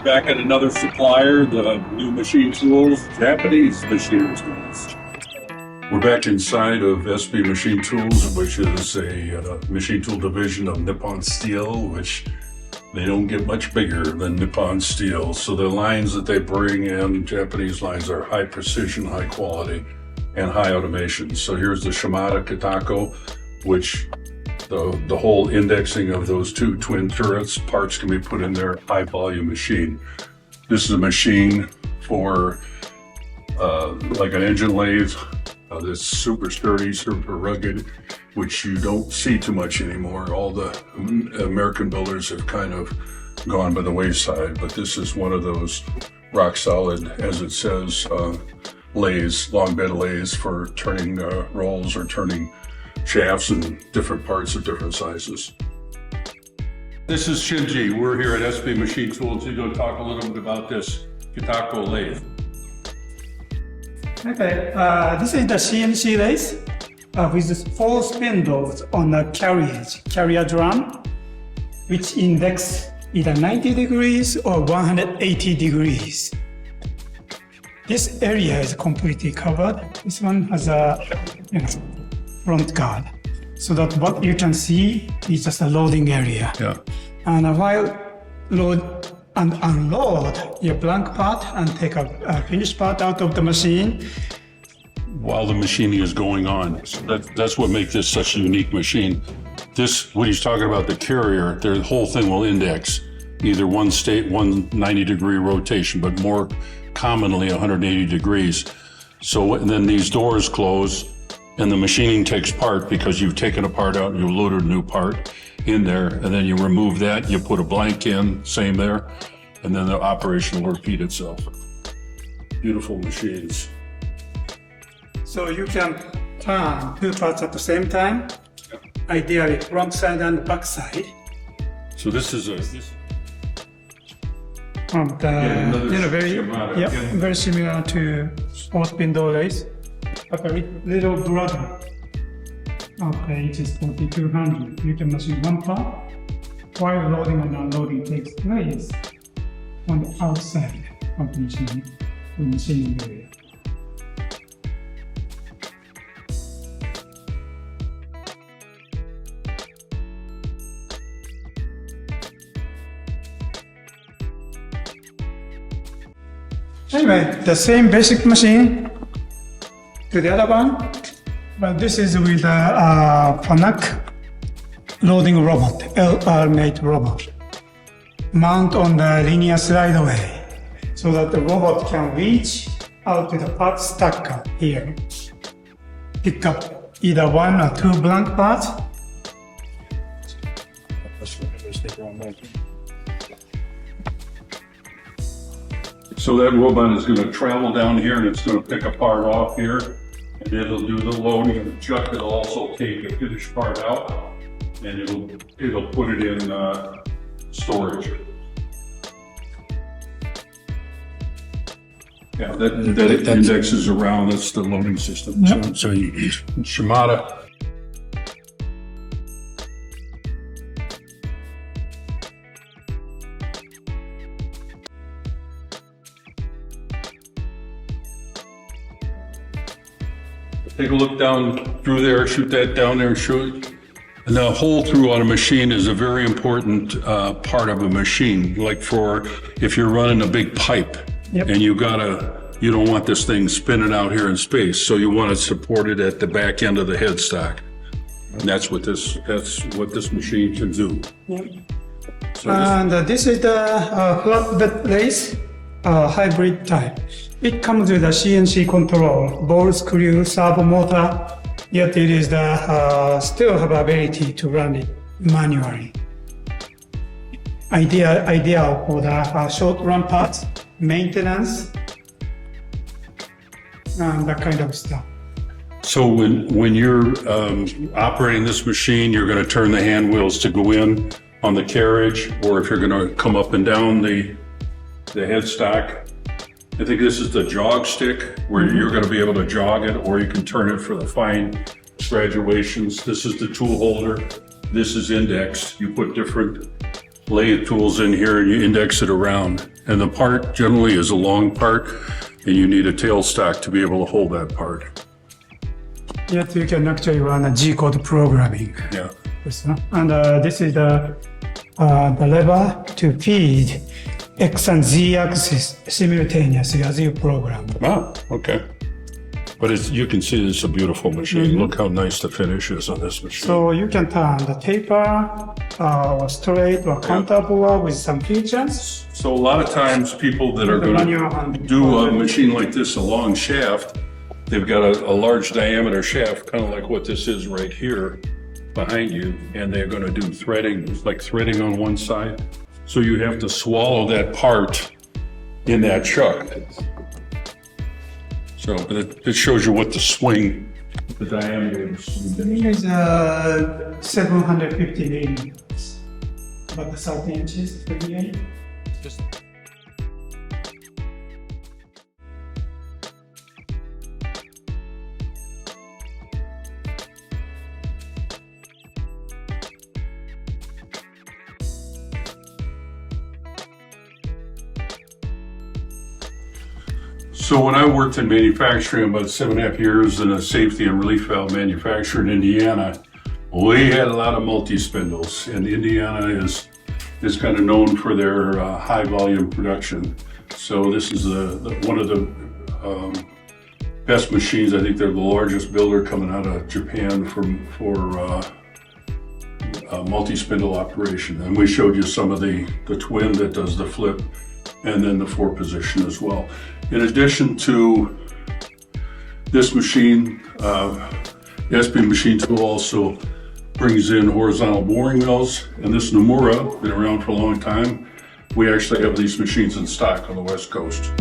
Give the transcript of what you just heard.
Back at another supplier, the new Machine Tools, Japanese Machine Tools. We're back inside of SB Machine Tools, which is a machine tool division of Nippon Steel, which they don't get much bigger than Nippon Steel. So the lines that they bring in, Japanese lines, are high precision, high quality, and high automation. So here's the Shimada Kitako, which the whole indexing of those two twin turrets, parts can be put in their high volume machine. This is a machine for like an engine lathe that's super sturdy, super rugged, which you don't see too much anymore. All the American builders have kind of gone by the wayside, but this is one of those rock solid, as it says, lathes, long bed lathes for turning rolls or turning shafts and different parts of different sizes. This is Shinji. We're here at SB Machine Tools. We're going to talk a little bit about this Kitako lathe. Okay, this is the CNC lathe with 4 spindles on the carrier drum, which index either 90 degrees or 180 degrees. This area is completely covered. This one has a front guard, so that what you can see is just a loading area. Yeah. And while load and unload your blank part and take a finished part out of the machine while the machining is going on. So that's what makes this such a unique machine. This, when he's talking about the carrier, the whole thing will index either one 90 degree rotation, but more commonly 180 degrees. So and then these doors close and the machining takes part because you've taken a part out and you loaded a new part in there, and then you remove that, you put a blank in, same there, and then the operation will repeat itself. Beautiful machines. So you can turn 2 parts at the same time, ideally front side and back side. So this is And very similar to 4 spindle lathe. But a little broader. Okay, it is 4200. You can machine 1 part while loading and unloading takes place on the outside of the machining area. Anyway, the same basic machine to the other one, but this is with a Fanuc loading robot, LR-made robot. Mount on the linear slideway so that the robot can reach out to the part stacker here. Pick up either 1 or 2 blank parts. So that robot is going to travel down here and it's going to pick a part off here, and it'll do the loading and the chuck. It'll also take a finished part out and it'll put it in storage. Yeah, that indexes around. That's the loading system. Yep. So you use Shimada. Take a look down through there, shoot that down there, shoot. And the hole through on a machine is a very important part of a machine. Like for if you're running a big pipe, yep, and you don't want this thing spinning out here in space, so you want to support it at the back end of the headstock. And that's what this machine can do. Yep. So this is the flatbed lathe, hybrid type. It comes with a CNC control, ball screw, servo motor, yet it is still have ability to run it manually. Ideal for the short run parts, maintenance, and that kind of stuff. So when you're operating this machine, you're going to turn the hand wheels to go in on the carriage, or if you're going to come up and down the headstock. I think this is the jog stick where you're going to be able to jog it, or you can turn it for the fine graduations. This is the tool holder. This is indexed. You put different lathe tools in here and you index it around. And the part generally is a long part and you need a tailstock to be able to hold that part. Yet you can actually run a G-code programming. Yeah. And this is the lever to feed X and Z axis simultaneously as you program. Ah, okay. But you can see it's a beautiful machine. Look how nice the finish is on this machine. So you can turn the taper or straight or counterbore with some features. So a lot of times people that are going to do a machine like this, a long shaft, they've got a large diameter shaft, kind of like what this is right here behind you, and they're going to do threading, like threading on one side. So you have to swallow that part in that chuck. So it shows you what the swing, the diameter of the swing is. It is 750 millimeters, about 30 inches, 38. So when I worked in manufacturing about 7.5 years in a safety and relief valve manufacturer in Indiana, we had a lot of multi-spindles, and Indiana is kind of known for their high volume production. So this is one of the best machines. I think they're the largest builder coming out of Japan for multi-spindle operation. And we showed you some of the twin that does the flip, and then the 4-position as well. In addition to this machine, the SP Machine Tool also brings in horizontal boring mills, and this Nomura, been around for a long time. We actually have these machines in stock on the West Coast.